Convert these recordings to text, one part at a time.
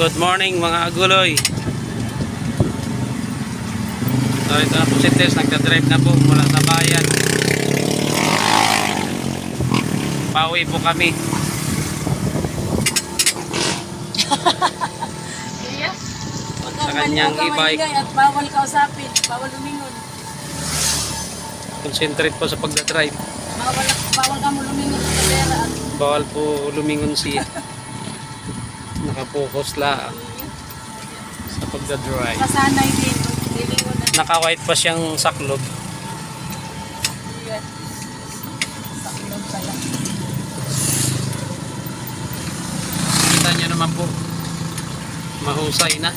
Good morning mga aguloy. So ito na po si Tess, nagdadrive na po mula sa bayan. Pauwi po kami. Iya. Sa kanyang e-bike. At bawal kausapin, bawal lumingon. Concentrate po sa pagdadrive. Bawal ka mo lumingon sa kamera. Bawal po lumingon siya. Nakapokus lang sa pagdadrive. Kasanay din. Lilingon na. Naka-white pa siyang saklog. Iya. Saklog pala. Kita niyo naman po. Mahusay na.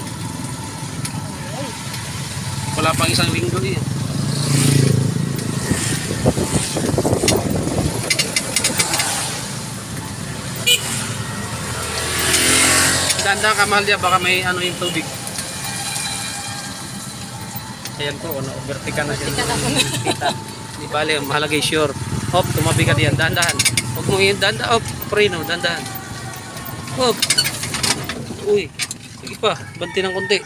Ay. Wala pang isang linggo eh. Ganda ka Malia, baka may ano yung tubig. Ayan po, ano, vertical na siya. Vertical ako na. Kita. Di bale, mahalagay sure. Hop, tumabi ka diyan, dahan-dahan. Huwag mo yun, dahan-dahan. Hop, preno, dahan-dahan. Hop. Uy, sige pa, banti ng konti.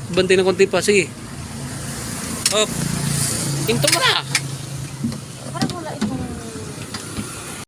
Banti ng konti pa, sige. Hop. Hinto mo na.